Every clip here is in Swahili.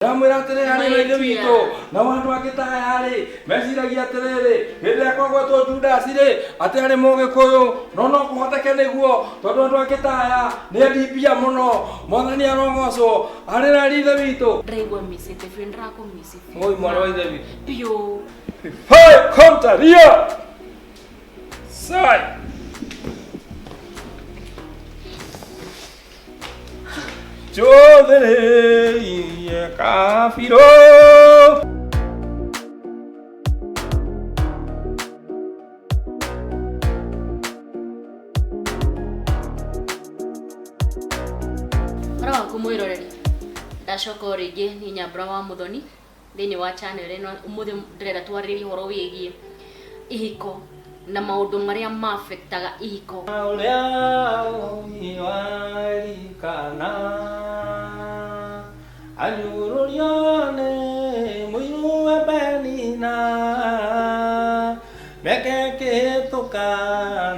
Ramwira tere ari maithe witũ na wandu agĩtaya rĩ meciragia atĩrĩrĩ hĩndĩ ĩrĩa kwagwetwo Judasi rĩ atĩ arĩ Mũgĩkũyũ no no kũhoteke nĩguo tondũ andũ agĩtaya nĩ endimbia mũno Mwathani arogocwo arĩ na ithe witũ ndaigua micĩte biũ ndĩrakũmicithia oi mwana wa ithe witũ biũ hey kontaria sai Chodre kafiro Ora kumwiroreri ndacoka ringi ni Nyambura wa Muthoni thini wa channel ino umuthi ndirenda twarĩrĩrie horo wĩgie ihiko na maundu maria mafectaga ihiko uria warikana anyururione muiruwe benina mekekehĩtũka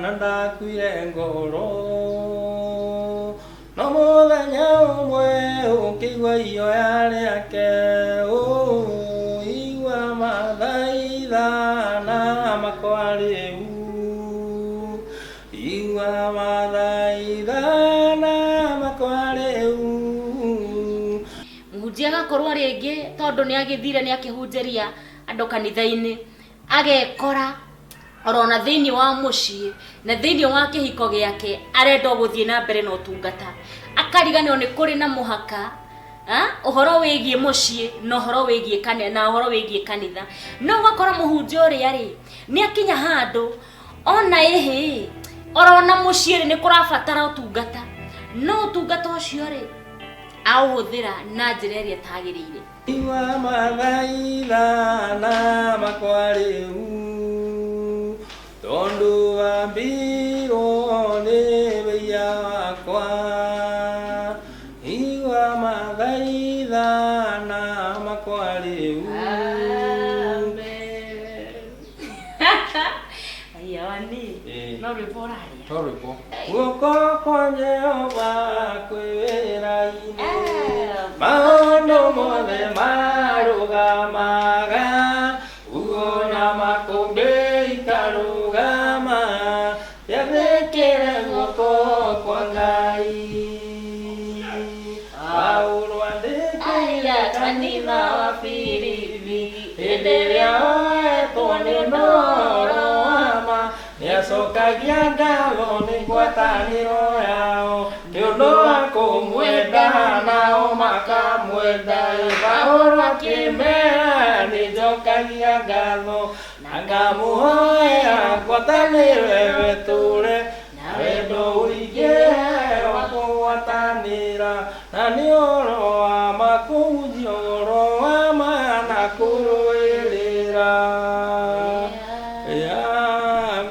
na ndakuire ngoro no mũthenya ũmwe ũkĩigua ihoya rĩake igua mathaitha na makwa rĩu igua mathaitha na makwa rĩu mũhunjia agakorwo rĩngĩ tondũ nĩ agĩthire nĩ akĩhunjĩria andũ kanitha-inĩ agekora orona thĩinĩ wa mũciĩ na thĩinĩ wa kĩhiko gĩake arenda gũthiĩ na mbere na ũtungata akariganĩrwo nĩ kũrĩ na mũhaka ũhoro wĩgie mũciĩ na ũhoro wĩgie kanitha no ũgakora mũhunjia ũrĩa rĩ nĩ akinya handũ ona ĩhĩ orona mũciĩ nĩ kũrabatara ũtungata no ũtungata ũcio rĩ aũhũthĩra na njĩra ĩrĩa ĩtagĩrĩire igua mathaitha na makwa rĩu tondũ wambirwo nĩ wĩia wakwa igua mathaitha na makwa rĩu aya wani no rĩporaria to rĩpo guoko kwa Jehova kwĩwĩra-inĩ maũndũ mothe marũgamaga ugo na makũmbĩ ikarũgama yathĩkĩre guoko kwa Ngai Paulo andĩkĩire kanitha wa Filipi hĩndĩ ĩrĩa oetwo nĩ ũhoro wa ma nĩacokagia ngatho nĩ ngwatanĩro yao nĩ ũndũ wa kũmwenda nao makamwenda Paulo akĩmera nĩnjokagia ngatho na ngamũhoya ngwatanĩro wetũre na wendo ũingĩhe wa kũgwatanĩra na nĩ ũhoro wa ma kũhunjia ũhoro wa ma na kũrũĩrĩra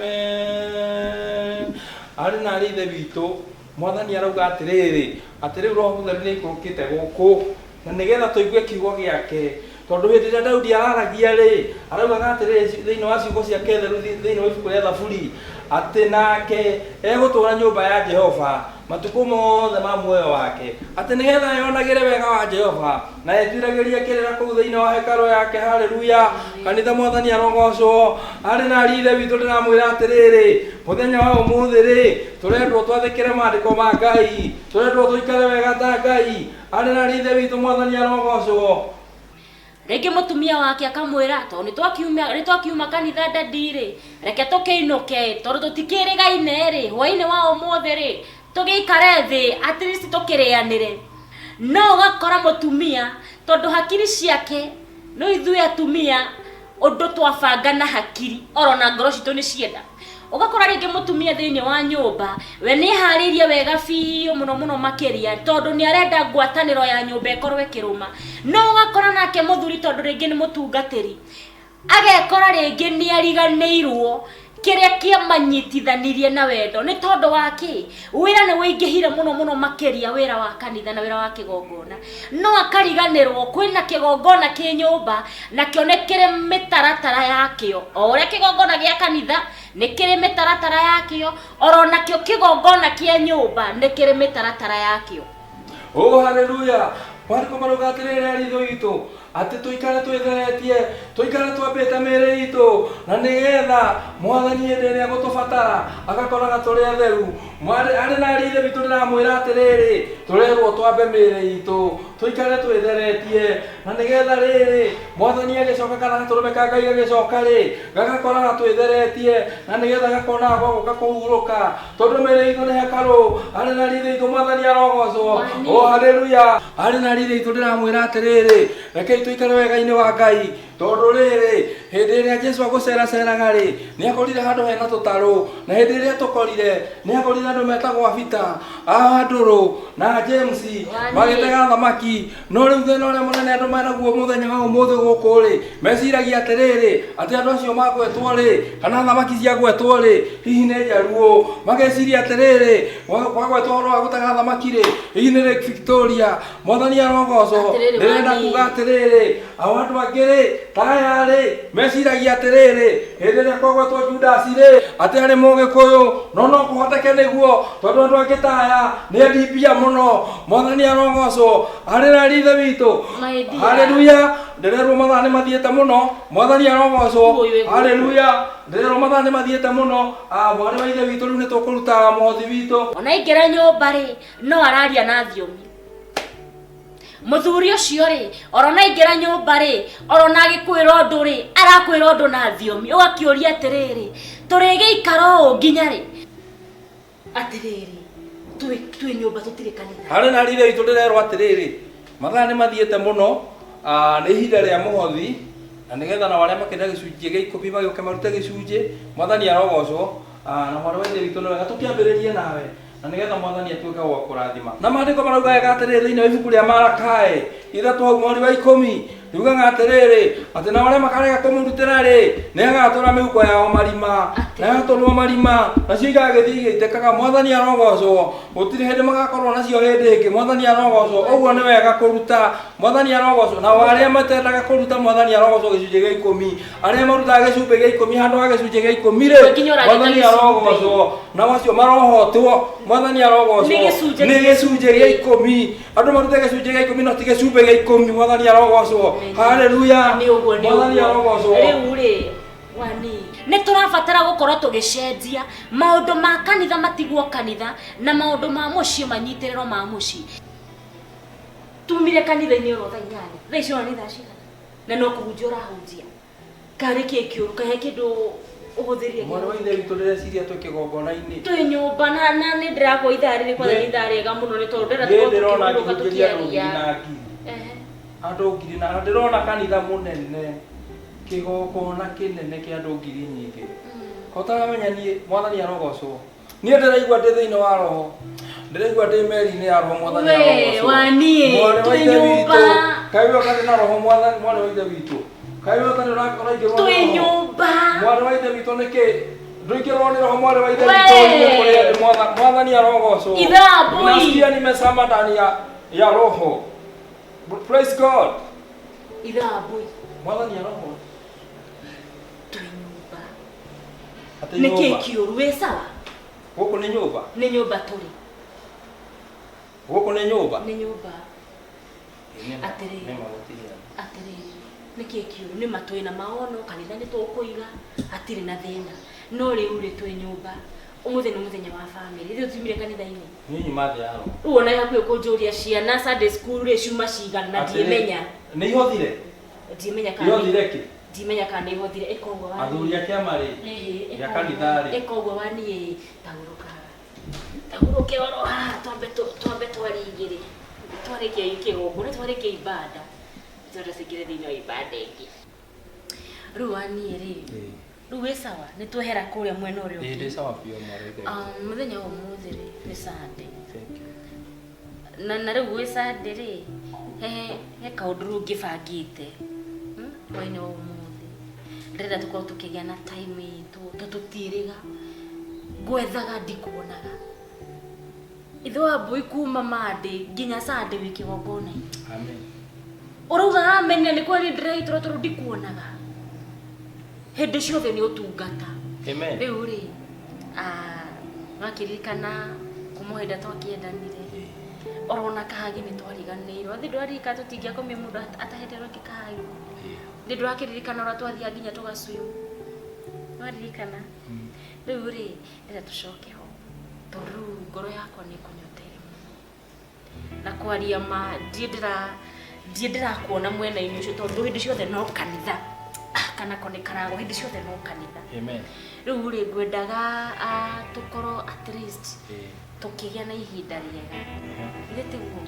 amen arĩ na ithe witũ Mwathani arauga atĩrĩrĩ atĩ rĩu Roho Mũtheru nĩ aikũrũkĩte gũkũ na nĩgetha tũigue kiugo gĩake tondũ hĩndĩ ĩrĩa Daudi araragia rĩ araugaga atĩrĩrĩ thĩinĩ wa ciugo ciake theru thĩinĩ wa ibuku rĩa Thaburi atĩ nake egũtũũra nyũmba ya Jehova matukũ mothe ma muoyo wake atĩ nĩgetha yonagĩre wega wa Jehova na etuĩragĩrie kĩrĩra kũu thĩinĩ wa hekarũ yake haleluya kanitha Mwathani arogocwo arĩ na ithe witũ ndĩramwĩra atĩrĩrĩ mũthenya wa ũmũthĩ rĩ tũrendwo twathĩkĩre maandĩko ma Ngai tũrendwo tũikare wega ta Ngai arĩ na ithe witũ Mwathani arogocwo rĩngĩ mũtumia wake akamwĩra tondũ nĩ twakiuma kanitha ndirĩ reke tũkĩinũke tondũ tũtikĩrĩgaine rĩ hwainĩ wa ũmũthĩ rĩ tũgĩikare thĩ at least tũkĩrĩanĩre no ũgakora mũtumia tondũ hakiri ciake no ithuĩ atumia ũndũ twabanga na hakiri orona ngoro citũ nĩ cienda ũgakora rĩngĩ mũtumia thĩinĩ wa nyũmba we nĩ harĩirie wega biũ mũno makĩria tondũ nĩ arenda ngwatanĩro ya nyũmba ĩkorwo ĩkĩrũma no ũgakora nake mũthuri tondũ rĩngĩ nĩ mũtungatĩri agekora rĩngĩ nĩ ariganĩirwo kĩrĩa kĩamanyitithanirie na wendo nĩ tondũ wa kĩ wĩra nĩ wĩingĩhire mũno makĩria wĩra wa kanitha na wĩra wa kĩgongona no akariganĩrwo kwĩna kĩgongona kĩ nyũmba na kĩonekere mĩtaratara yakĩo o ũrĩa kĩgongona gĩa kanitha nĩ kĩrĩ mĩtaratara yakĩo oronakĩo kĩgongona kĩa nyũmba nĩ kĩrĩ mĩtaratara yakĩo oh haleluya Mariko maroga atiriri aritho itu ati tuikare twetheretie tuikare twambite mĩĩrĩ itũ na nĩgetha Mwathani hĩndĩ ĩrĩa gũtũbatara agakoraga tũrĩ atheru. Arĩ na ariũ ithe witũ ndĩramwĩra atĩrĩrĩ, tũrerwo twambe mĩĩrĩ itũ tuikare twĩtheretie na nĩgetha rĩrĩ Mwathani agĩcoka kana gatũrũme ka Ngai gagĩcoka rĩ gagakoraga twĩtheretie na nĩgetha gakonaga gwa gũka kũhurũka tondũ mĩĩrĩ itũ nĩ hekarũ. Arĩ na ariũ itũ Mwathani arogocwo. Oh haleluya. Arĩ na ariũ itũ ndĩramwĩra atĩrĩrĩ, rekei tuikare wega-inĩ wa Ngai tondũ rĩrĩ hĩndĩ ĩrĩa Jesũ agũceraceraga rĩ nĩakorire handũ hena tũtarũ, na hĩndĩ ĩrĩa tũkorire nĩakorire andũ metagwo Abita, Andũrũ na James magĩtega thamaki. No rĩu thĩna ũrĩa mũnene andũ menaguo mũthenya wa ũmũthĩ gũkũ rĩ meciragia atĩrĩrĩ atĩ andũ acio magwetwo rĩ kana thamaki ciagwetwo rĩ hihi nĩ njaruo. Mageciria atĩrĩrĩ gwagwetwo ũhoro wa gũtega thamaki rĩ hihi nĩ Lake Victoria. Mwathani arogocwo. Ndĩrenda kuga atĩrĩrĩ ao andũ angĩ rĩ taya rĩ meciragia atĩrĩrĩ hĩndĩ ĩrĩa kwagwetwo Judas rĩ atĩ arĩ Mũgĩkũyũ no kũhoteke nĩguo tondũ andũ angĩ taya nĩ endimbia mũno. Mwathani arogocwo. Arĩ na ithe witũ. Haleluya. Ndĩrerwo mathaa nĩ mathiĩte mũno. Mwathani arogocwo. Haleluya. Ndĩrerwo mathaa nĩ mathiĩte mũno. Mwarĩ wa ithe witũ rĩu nĩ tũkũruta mũhothi witũ. Ona ingĩra nyũmba rĩ no araria na thiomi. Mũthuri ũcio rĩ orona ingĩra nyũmba rĩ orona agĩkwĩra ũndũ rĩ arakwĩra ũndũ na thiomi. Ũgakĩũria atĩrĩrĩ tũrĩgĩikara ũũ nginya rĩ? Atĩrĩrĩ twĩ nyũmba tũtirĩ kanitha. Harĩ na ithe witũ ndĩrerwo atĩrĩrĩ mathaa nĩ mathiĩte mũno. Nĩ ihinda rĩa mũhothi na nĩgetha na arĩa makĩenda gĩcunjĩ gĩa 10 magĩũke marute gĩcunjĩ. Mwathani arogocwo. Na mwarĩ wa ithe witũ nĩ wega tũkĩambĩrĩrie nawe na nĩgetha Mwathani atuĩke wa kũrathima. Na maandĩko marauga wega atĩrĩrĩ thĩinĩ wa ibuku rĩa Malaki 3 mweri wa 10 riugaga atĩrĩrĩ atĩ na arĩa makarega kũmũrutĩra rĩ nĩagatũra mĩhuko yao marima na agatũrwo marima nacio igagĩthiĩ igĩitĩkaga. Mwathani arogocwo. Gũtirĩ hĩndĩ magakorwo nacio hĩndĩ ĩngĩ. Mwathani arogocwo. Ũguo nĩ wega kũruta. Mwathani arogocwo. Na arĩa matendaga kũruta Mwathani arogocwo gĩcunjĩ gĩa 10. Arĩa marutaga gĩcunjĩ gĩa 10 handũ ha gĩcunjĩ gĩa 10 rĩ Mwathani arogocwo. Na acio marohotwo. Mwathani arogocwo. Nĩ gĩcunjĩ gĩa 10. Andũ marute gĩcunjĩ gĩa 10 no ti gĩcunjĩ gĩa 10. Mwathani arogocwo. Haleluya. Mwathani arogocwo. Rĩu rĩ wani nĩ tũrabatara gũkorwo tũgĩcenjia maũndũ ma kanitha matigwo kanitha na maũndũ ma mũciĩ manyitĩrĩrwo ma mũciĩ. Tumire kanitha-inĩ oro thaa 8 thaa icio nĩ thaa cigana na no kũhunjia ũrahunjia karĩ kĩũru kahe kĩndũ ũhũthĩrie. Mwarĩ wa ithe witũ ndĩreciria twĩ kĩgongona-inĩ twĩ nyũmba na nĩ ndĩrakwo ithaa rĩrĩ kwa ithaa rĩega mũno nĩ tondũ ndĩrona tũkĩaria andũ ngiri na ndĩrona kanitha mũnene kĩgongona kĩnene kĩa andũ ngiri nyingĩ. Hotaramenya niĩ Mwathani arogocwo. Niĩ ndĩraigua ndĩ thĩinĩ wa roho. Ndĩraigua ndĩ meri-inĩ ya roho. Mwathani arogocwo. Waniĩ twĩ nyũmba. Kaĩ ũtarĩ na roho Mwathani mwarĩ wa ithe witũ. Kaĩ ũtarĩ ũrakora ingĩrwo twĩ nyũmba. Mwarĩ wa ithe witũ nĩkĩ ndũikĩrwo nĩ roho mwarĩ wa ithe witũ. Mwathani arogocwo. Ithabui. Nasikia nimesema ndani ya roho. Praise God. Ithabui. Mwathani arogocwo. Twĩ nyũmba. Atĩ nyũmba. Nĩkĩ kĩũru wĩ sawa? Gũkũ nĩ nyũmba. Nĩ nyũmba tũrĩ. Gũkũ nĩ nyũmba. Nĩ nyũmba. Atĩrĩrĩ. Nĩkĩ kĩũru nĩ matwĩ na maono kanitha nĩ tũkũiga hatirĩ na thĩna. No rĩu rĩ twĩ nyũmba. Ũmũthĩ nĩ mũthenya wa family. Rĩu tumire kanitha-inĩ. Nini mathe yao. Rĩu ona hakuhĩ kũnjũria ciana Sunday school rĩ ciuma cigana na ndiĩmenya. Nĩ ihothire? Ndiĩmenya kana. Ihothire kĩ? Ndimenya kana nĩ ihothire ĩkoguo wani. Athuri a kĩama rĩ. Ya kanitha rĩ. Ĩkoguo wani tagũrũke oro haha twambe twaringĩrĩ. Twarĩkia kĩgongona twarĩkia ibada. Zote cingĩre thĩinĩ wa ibada ĩngĩ. Rĩu wani rĩ. Rĩu wĩ sawa nĩ twehera kũrĩa mwena ũrĩa ũngĩ. Ndĩ sawa biũ mwarĩ. Mũthenya wa ũmũthĩ rĩ nĩ Sunday. Na rĩu gwĩ Sunday rĩ he kaũndũ rĩu ngĩbangĩte hwainĩ wa ũmũthĩ. Ndĩrenda tũkorwo tũkĩgĩa na time itũ tũtirĩga ngwethaga ndikuonaga. Ithe wa mbũi kuma Monday nginya Sunday wĩ kĩgongona-inĩ. Amen. Ũrauga amen nĩ kwani ndĩraitũra tondũ ndikuonaga. Hĩndĩ ciothe nĩ ũtungata. Amen. Rĩu rĩ wakĩririkana kuma hĩndĩ twakĩendanire orona kahagi ni twariganirwo thi ndwarika tutingiakomia mundu atahenderwo kikahagi ndi ndwakiririkana ora twathia nginya tugacuyo nwaririkana riu ri ndira tucoke ho tondu ngoro yakwa ni kunyotere na kwaria ma ndira kuona mwena-ini ucio tondu hindi ciothe no kanitha kana kone karago hindi ciothe no kanitha. Amen. Riu ri ngwendaga tukoro at least tukigia na ihinda riega ndete guo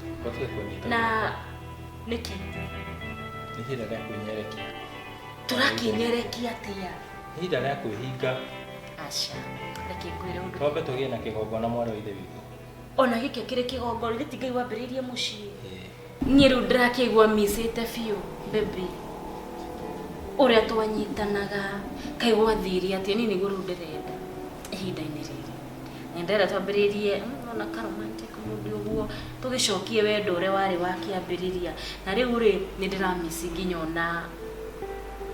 na niki ihinda rĩa kwĩnyerekia turakinyerekia atia ihinda rĩa kwĩhinga aca reke ngwire undu twambe tũgĩe na kĩgongona mwarĩ wa ithe witũ ona gĩkĩ kĩrĩ kĩgongona gĩtingai wambĩrĩirie mũciĩ niĩ rĩu ndĩrakĩigua micĩte biũ baby ũrĩa twanyitanaga kaĩ gwathiire atĩa niĩ nĩguo rĩu ndĩrenda ihinda-inĩ rĩrĩ nĩndĩrenda twambĩrĩrie ona karomantic mũndũ ũguo tũgĩcokie wendo ũrĩa warĩ wa kĩambĩrĩria na rĩu rĩ nĩndĩramisi nginya ona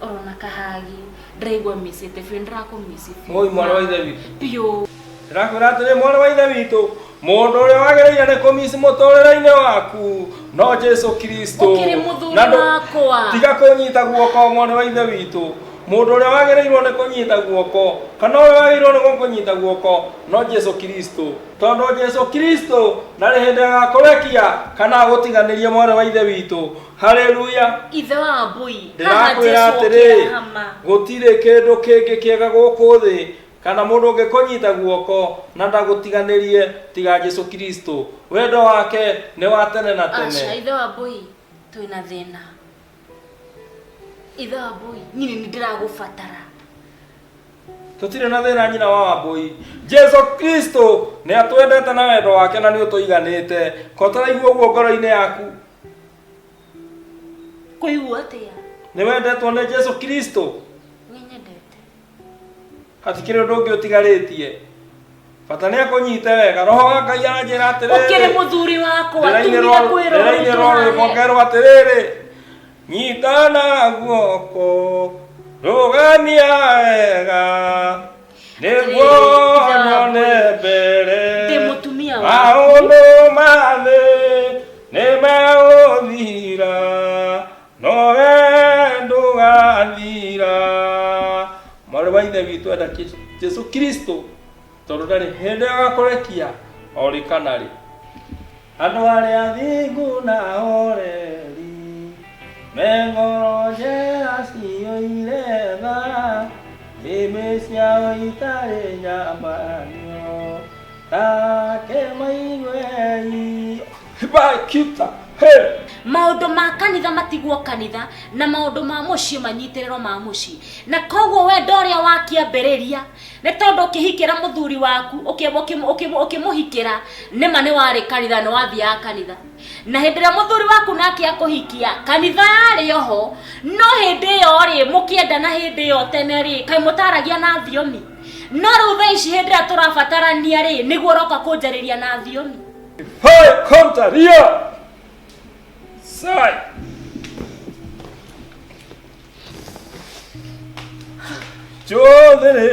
orona kahagi ndĩraigua micĩte biũ ndĩrakũmisi mũi mwarĩ wa ithe witũ biũ ndĩrakwĩra atĩrĩ mwarĩ wa ithe witũ mũndũ ũrĩa wagĩrĩire nĩ kũmisi mũtũrĩre-inĩ waku no Jesu Kristo ũkĩrĩ mũthuri wakwa tiga kũnyita guoko mwarĩ wa ithe witũ mũndũ ũrĩa wagĩrĩirwo nĩ kũnyita guoko kana ũrĩa wagĩrĩirwo nĩ kũnyita guoko no Jesu Kristo tondũ Jesu Kristo ndarĩ hĩndĩ agakũrekia kana agũtiganĩrie mwarĩ wa ithe witũ. Haleluya. Ithe wa mbui ndĩrakwĩra atĩrĩ gũtirĩ kĩndũ kĩngĩ kĩega gũkũ thĩ kana mũndũ ũngĩkũnyita guoko na ndagũtiganĩrie tiga Jesu Kristo. Wendo wake nĩ wa tene na tene. Aca ithe wa mbui twĩna thĩna. Ithe wa mbui nyini nĩ ndĩragũbatara. Tutirĩ na thĩna nyina wa Wambui. Jesu Kristo nĩ atwendete na wendo wake na nĩ ũtũiganĩte. Ko tũraigua ũguo ngoro-inĩ yaku? Kũigua atĩa? Nĩ wendetwo nĩ Jesu Kristo? Nĩ nyendete. Hatikĩrĩ ũndũ ũngĩ ũtigarĩtie. Bata nĩ akũnyite wega. Roho wa Ngai aranjĩra atĩrĩ. Ũkĩrĩ mũthuri wakwa tumire kwĩrwo rũrĩrwo atĩrĩrĩ. Nyitana guoko rũgamia wega nĩguo nyone mbere ndĩ mũtumia maũndũ ma thĩ nĩ megũthira no wee ndũgathira. Mwarĩ wa ithe witũ enda Jesu Kristo tondũ ndarĩ hĩndĩ agakũrekia o rĩ kana rĩ. Andũ arĩa athingu na oreri mengoro njera cioire tha ĩmĩ ciao itarĩ nyambanio take maigwei bakiuta maũndũ ma kanitha matigwo kanitha na maũndũ ma mũciĩ manyitĩrĩrwo ma mũciĩ na koguo wendo ũrĩa wakĩambĩrĩria nĩ tondũ ũkĩhikĩra mũthuri waku ũkĩmũhikĩra nĩma nĩ warĩ kanitha nĩ wathiaga kanitha na hĩndĩ ĩrĩa mũthuri waku nake akũhikia kanitha yarĩ oho no hĩndĩ ĩyo rĩ mũkĩendana hĩndĩ ĩyo tene rĩ kaĩ mũtaragia na thiomi no rĩu thaa ici hĩndĩ ĩrĩa tũrabatarania rĩ nĩguo ũroka kũnjarĩria na thiomi. Hey, kontaria sai Chodre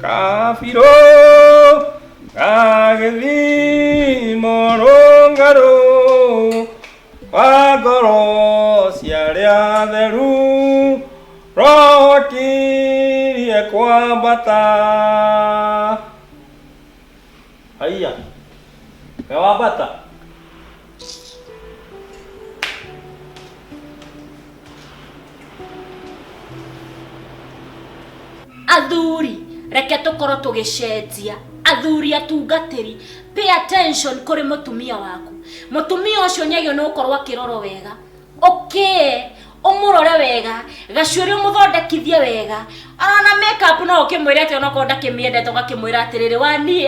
kafiro kagedi morongaro pagoro siaria deru roti ekwambata aiya kawabata athuri reke tukorwo tugicenjia athuri atungatĩri pay attention kũrĩ mũtumia waku mũtumia ũcio nyagio no ũkorwo akĩrorwo wega ũmũrore wega gacuĩrĩ ũmũthondekithie wega ona makeup no ũkĩmwĩra atĩ ona korwo ndakĩmĩendete ũgakĩmwĩra atĩrĩrĩ wani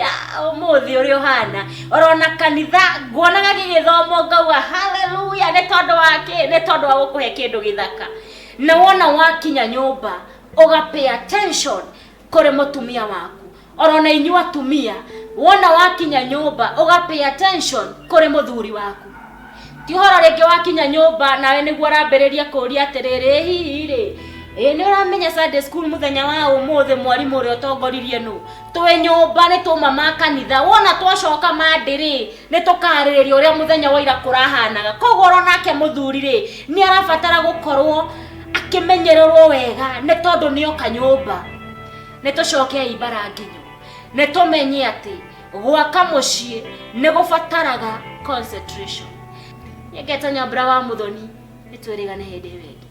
ũmũthĩ ũrĩa ũhana orona kanitha nguonaga gĩgĩthomwo ngauga haleluya nĩ tondũ wake nĩ tondũ wa gũkũhe kĩndũ gĩthaka na wona wakinya nyũmba uga pay attention kore mũtumia waku orona inyu atumia wona wakinya nyũmba uga pay attention kore mũthuri waku ti hora rĩngĩ wakinya nyũmba nawe nĩguo arambĩrĩria kũria atĩrĩrĩ hihi rĩ Ni uramenya Sunday school muthenya wa umuthe mwarimu uri otongoririe nu twe nyumba ni tuma makanitha wona twacoka mandiri ni tukaririria uria muthenya wa ira kurahanaga kogoro nake muthuri ri ni arabatara gukorwo akimenyererwo wega ni tondu ni oka nyumba ni tucoke ibaranginyo ni tumenye ati gwaka mucii ni gubataraga concentration. Yegeta nyambura wa muthoni ni twirigane hindi we.